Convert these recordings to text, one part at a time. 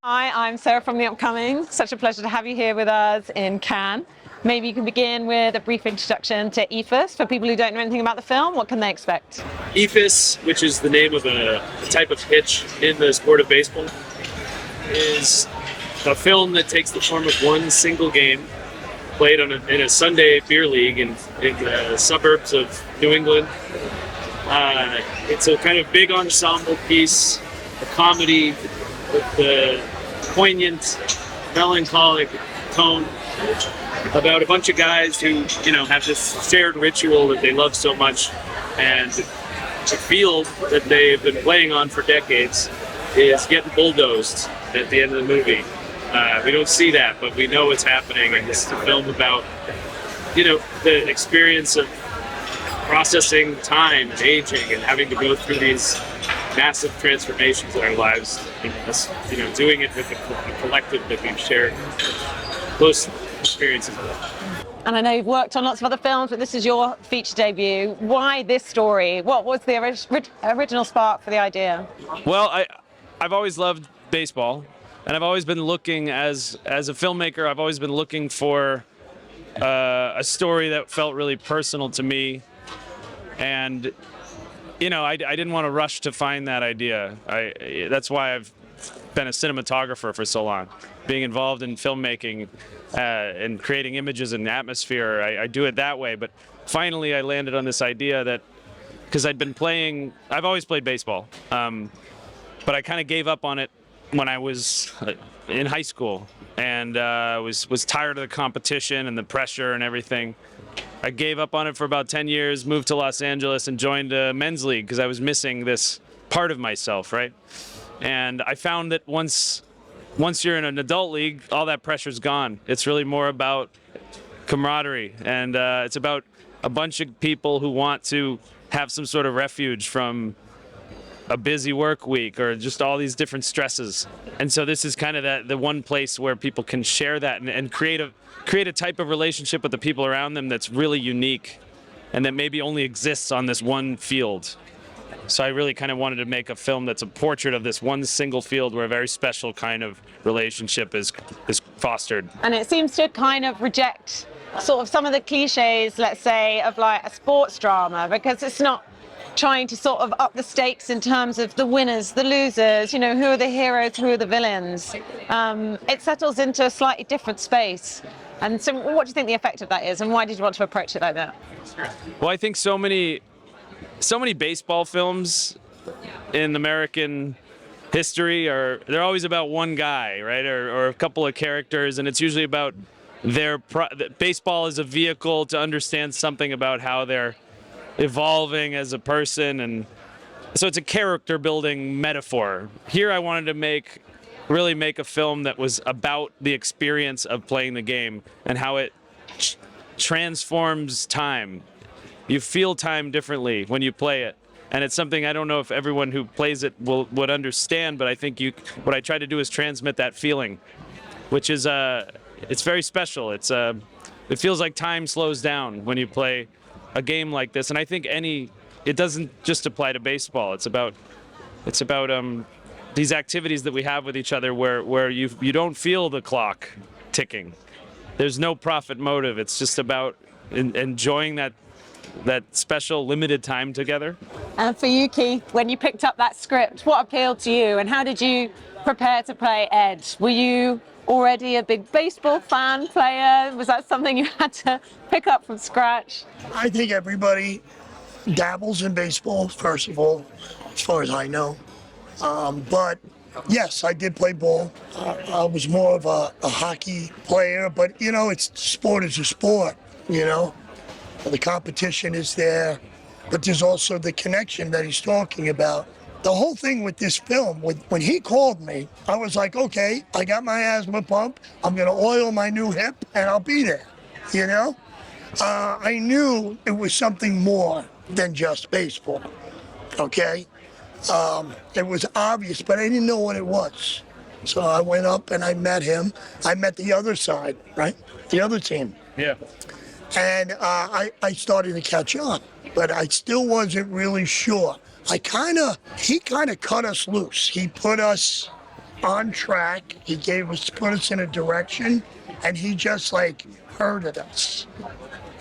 Hi, I'm Sarah from The Upcoming. Such a pleasure to have you here with us in Cannes. Maybe you can begin with a brief introduction to Eephus. For people who don't know anything about the film, what can they expect? Eephus, which is the name of a type of pitch in the sport of baseball, is a film that takes the form of one single game played in a Sunday beer league in the suburbs of New England. It's a kind of big ensemble piece, a comedy with the poignant, melancholic tone about a bunch of guys who, have this shared ritual that they love so much, and the field that they've been playing on for decades is getting bulldozed at the end of the movie. We don't see that, but we know it's happening, and this is a film about, the experience of processing time and aging and having to go through these massive transformations in our lives, doing it with a collective that we've shared close experiences with. And I know you've worked on lots of other films, but this is your feature debut. Why this story? What was the original spark for the idea? Well, I've always loved baseball, and I've always been looking, as a filmmaker, I've always been looking for a story that felt really personal to me. And I didn't want to rush to find that idea. That's why I've been a cinematographer for so long, being involved in filmmaking and creating images and atmosphere. I do it that way. But finally, I landed on this idea that, because I've always played baseball, but I kind of gave up on it when I was in high school, and was tired of the competition and the pressure and everything. I gave up on it for about 10 years, moved to Los Angeles, and joined a men's league because I was missing this part of myself, right? And I found that once you're in an adult league, all that pressure's gone. It's really more about camaraderie, and it's about a bunch of people who want to have some sort of refuge from a busy work week or just all these different stresses. And so this is kind of the one place where people can share that and create a type of relationship with the people around them that's really unique and that maybe only exists on this one field. So I really kind of wanted to make a film that's a portrait of this one single field where a very special kind of relationship is fostered. And it seems to kind of reject sort of some of the cliches, let's say, of like a sports drama, because it's not trying to sort of up the stakes in terms of the winners, the losers, who are the heroes, who are the villains. It settles into a slightly different space. And so what do you think the effect of that is, and why did you want to approach it like that? Well, I think so many baseball films in American history they're always about one guy, right, or a couple of characters, and it's usually about baseball is a vehicle to understand something about how they're evolving as a person, and so it's a character building metaphor. Here I wanted to really make a film that was about the experience of playing the game and how it transforms time. You feel time differently when you play it, and it's something I don't know if everyone who plays it would understand, but I think what I try to do is transmit that feeling, which is it's very special. It feels like time slows down when you play a game like this, and I think it doesn't just apply to baseball. It's about these activities that we have with each other where you don't feel the clock ticking. There's no profit motive. It's just about enjoying that special limited time together. And for you, Keith, when you picked up that script, what appealed to you, and how did you prepare to play Ed? Were you already a big baseball fan player? Was that something you had to pick up from scratch? I think everybody dabbles in baseball, first of all, as far as I know. But yes, I did play ball. I was more of a hockey player, but sport is a sport, The competition is there, but there's also the connection that he's talking about. The whole thing with this film, when he called me, I was like, okay, I got my asthma pump, I'm gonna oil my new hip, and I'll be there, I knew it was something more than just baseball, okay? It was obvious, but I didn't know what it was. So I went up and I met him. I met the other side, right? The other team. Yeah. And I started to catch on, but I still wasn't really sure. He kind of cut us loose. He put us on track. He put us in a direction, and he just like herded us,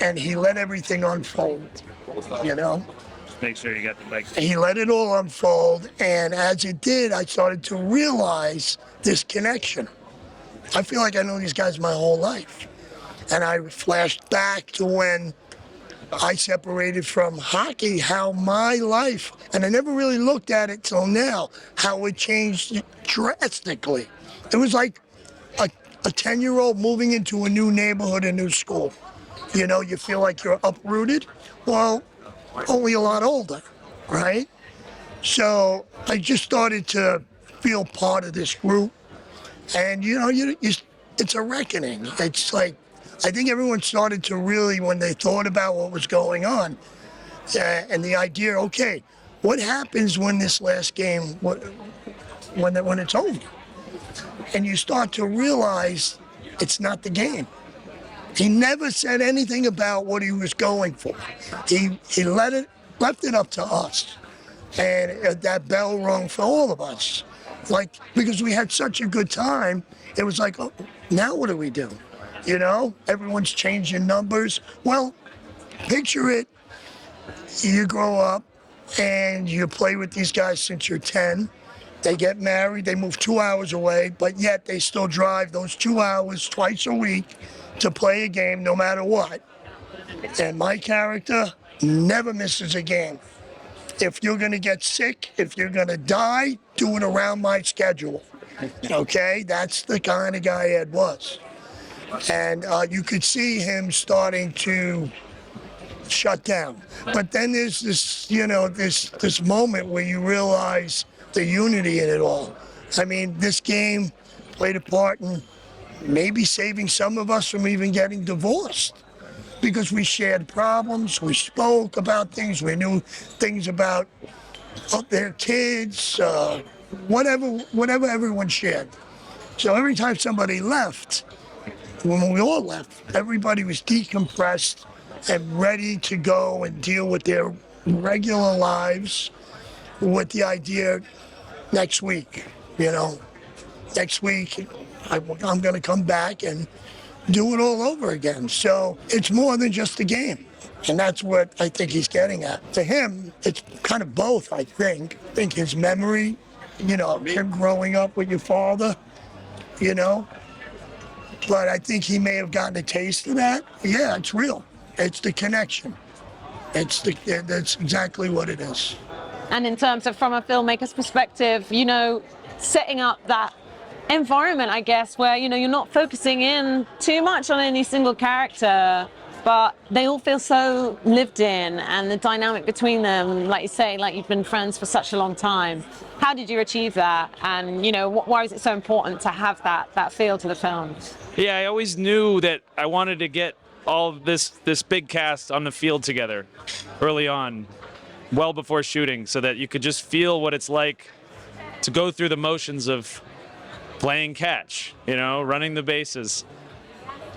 and he let everything unfold. You know, Make sure you got the mic. he let it all unfold, and as it did, I started to realize this connection. I feel like I know these guys my whole life, and I flashed back to when I separated from hockey, how my life, and I never really looked at it till now, how it changed drastically. It was like a 10-year-old moving into a new neighborhood, a new school. You know, you feel like you're uprooted. Well, only a lot older, right? So I just started to feel part of this group. And, you know, it's a reckoning. It's like, I think everyone started to really, when they thought about what was going on, and the idea, okay, what happens when this last game, when it's over? And you start to realize it's not the game. He never said anything about what he was going for. He left it up to us. And that bell rung for all of us. Like, because we had such a good time, it was like, oh, now what do we do? You know, everyone's changing numbers. Well, picture it, you grow up and you play with these guys since you're 10. They get married, they move 2 hours away, but yet they still drive those 2 hours twice a week to play a game no matter what. And my character never misses a game. If you're gonna get sick, if you're gonna die, do it around my schedule. Okay, that's the kind of guy Ed was. And you could see him starting to shut down. But then there's this, you know, this moment where you realize the unity in it all. I mean, this game played a part in maybe saving some of us from even getting divorced, because we shared problems, we spoke about things, we knew things about their kids, whatever everyone shared. So every time somebody left, when we all left, everybody was decompressed and ready to go and deal with their regular lives with the idea next week, you know, next week I'm going to come back and do it all over again. So it's more than just a game. And that's what I think he's getting at. To him, it's kind of both, I think. I think his memory, you know, him growing up with your father, you know, but I think he may have gotten a taste of that. Yeah, it's real. It's the connection. That's exactly what it is. And in terms of from a filmmaker's perspective, you know, setting up that environment, I guess, where, you know, you're not focusing in too much on any single character, but they all feel so lived in, and the dynamic between them, like you say, like you've been friends for such a long time. How did you achieve that? And, you know, why is it so important to have that feel to the film? Yeah, I always knew that I wanted to get all of this big cast on the field together early on, well before shooting, so that you could just feel what it's like to go through the motions of playing catch, you know, running the bases.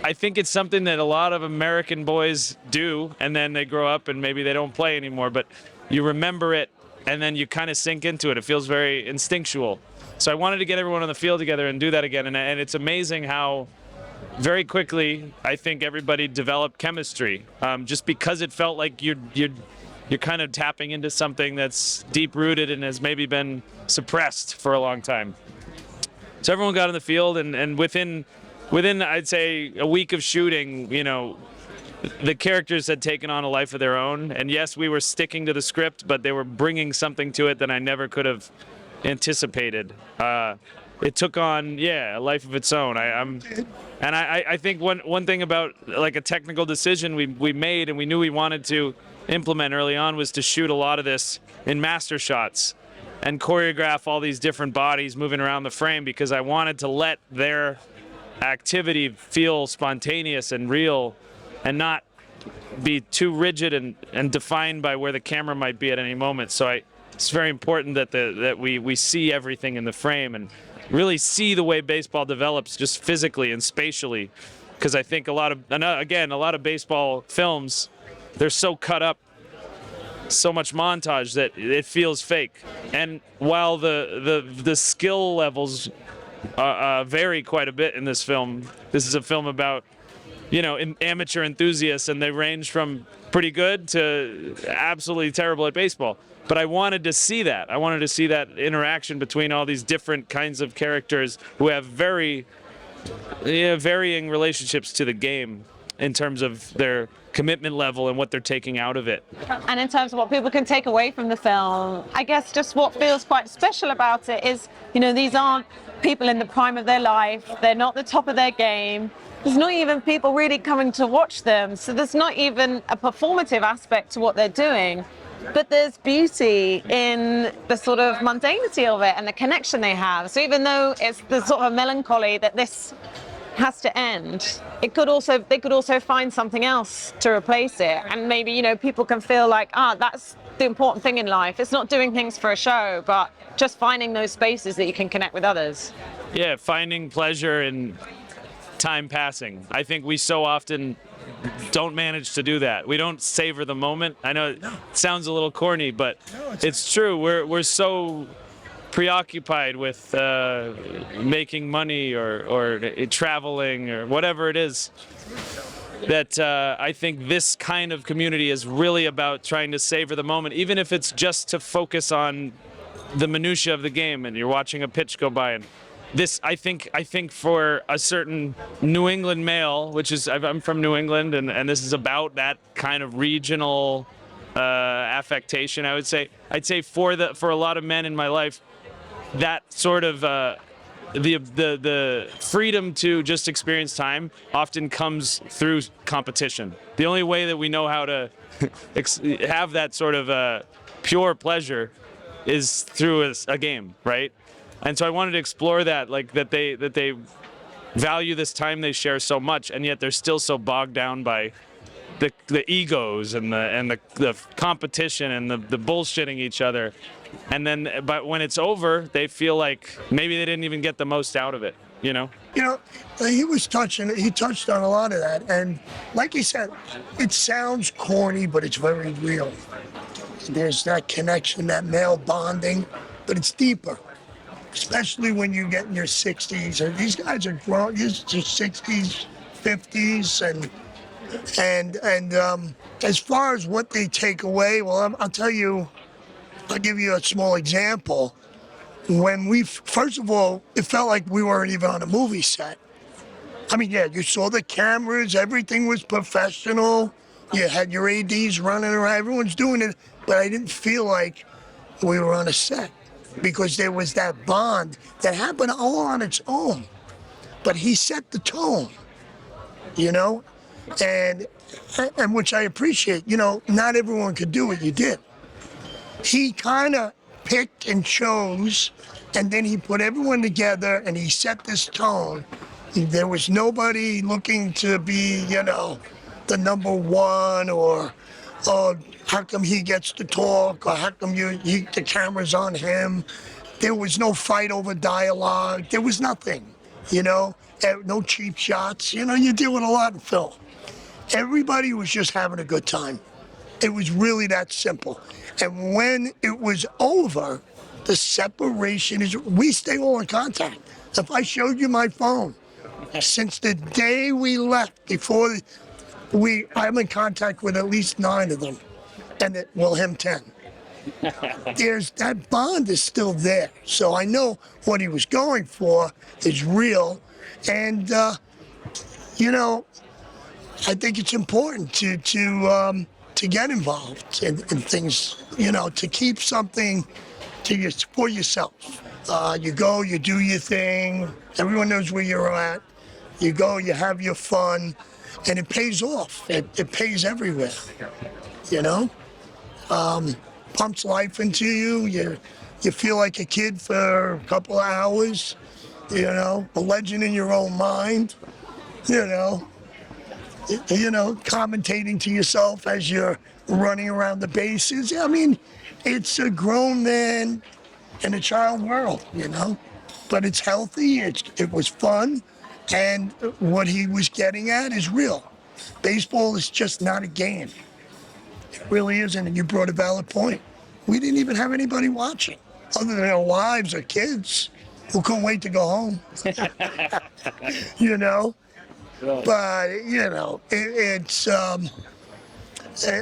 I think it's something that a lot of American boys do, and then they grow up and maybe they don't play anymore, but you remember it and then you kind of sink into it. It feels very instinctual. So I wanted to get everyone on the field together and do that again, and it's amazing how very quickly I think everybody developed chemistry, just because it felt like you're kind of tapping into something that's deep-rooted and has maybe been suppressed for a long time. So everyone got on the field, and within I'd say a week of shooting, you know, the characters had taken on a life of their own. And yes, we were sticking to the script, but they were bringing something to it that I never could have anticipated. It took on, a life of its own. I think one thing about like a technical decision we made and we knew we wanted to implement early on was to shoot a lot of this in master shots and choreograph all these different bodies moving around the frame, because I wanted to let their activity feel spontaneous and real and not be too rigid and defined by where the camera might be at any moment. So it's very important that we see everything in the frame and really see the way baseball develops just physically and spatially, because I think a lot of baseball films, they're so cut up, so much montage that it feels fake. And while the skill levels vary quite a bit in this film. This is a film about, amateur enthusiasts, and they range from pretty good to absolutely terrible at baseball. But I wanted to see that. I wanted to see that interaction between all these different kinds of characters who have very varying relationships to the game in terms of their commitment level and what they're taking out of it. And in terms of what people can take away from the film, I guess just what feels quite special about it is, these aren't people in the prime of their life. They're not the top of their game. There's not even people really coming to watch them. So there's not even a performative aspect to what they're doing. But there's beauty in the sort of mundanity of it and the connection they have. So even though it's the sort of melancholy that this has to end, they could also find something else to replace it. And maybe, people can feel like, that's the important thing in life. It's not doing things for a show, but just finding those spaces that you can connect with others. Yeah, finding pleasure in time passing. I think we so often don't manage to do that. We don't savor the moment. I know it sounds a little corny, but it's true. We're so preoccupied with making money or traveling or whatever it is that I think this kind of community is really about trying to savor the moment, even if it's just to focus on the minutia of the game and you're watching a pitch go by. And this, I think for a certain New England male, which is, I'm from New England, and this is about that kind of regional affectation. I'd say for a lot of men in my life, that sort of the freedom to just experience time often comes through competition. The only way that we know how to have that sort of pure pleasure is through a game, right? And so I wanted to explore that, like that they value this time they share so much, and yet they're still so bogged down by the egos and the competition and the bullshitting each other. And then, but when it's over, they feel like maybe they didn't even get the most out of it, he touched on a lot of that. And like he said, it sounds corny, but it's very real. There's that connection, that male bonding, but it's deeper. Especially when you get in your 60s, and these guys are grown, your 60s, 50s, and as far as what they take away, well, I'll give you a small example. When first of all, it felt like we weren't even on a movie set. I mean, yeah, you saw the cameras, everything was professional. You had your ADs running around, everyone's doing it, but I didn't feel like we were on a set, because there was that bond that happened all on its own. But he set the tone, and which I appreciate. Not everyone could do what you did. He kind of picked and chose, and then he put everyone together and he set this tone. There was nobody looking to be, the number one, or how come he gets to talk, or how come the camera's on him. There was no fight over dialogue. There was nothing, no cheap shots. You deal with a lot in film. Everybody was just having a good time. It was really that simple. And when it was over, the separation we stay all in contact. If I showed you my phone, since the day we left, I'm in contact with at least 9 of them, and him 10. That bond is still there. So I know what he was going for is real. And, I think it's important to get involved in things, to keep something for yourself. You go, you do your thing. Everyone knows where you're at. You go, you have your fun, and it pays off. It pays everywhere, pumps life into you. You feel like a kid for a couple of hours, a legend in your own mind, commentating to yourself as you're running around the bases. I mean, it's a grown man in a child world, but it's healthy. It was fun, and what he was getting at is real. Baseball is just not a game. It really isn't, and you brought a valid point. We didn't even have anybody watching, other than our wives or kids. who couldn't wait to go home. You know? But, you know, it's,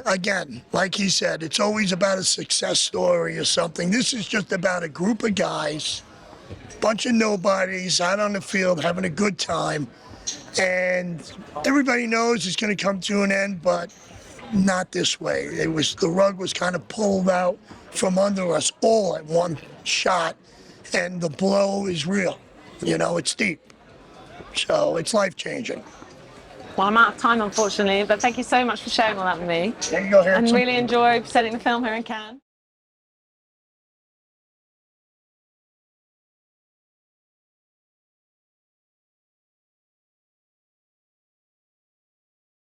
again, like he said, it's always about a success story or something. This is just about a group of guys, bunch of nobodies out on the field having a good time. And everybody knows it's going to come to an end, but not this way. The rug was kind of pulled out from under us all at one shot, and the blow is real. You know, it's deep. So it's life-changing. Well, I'm out of time, unfortunately, but thank you so much for sharing all that with me. There you go, And handsome. really enjoyed setting the film here in Cannes.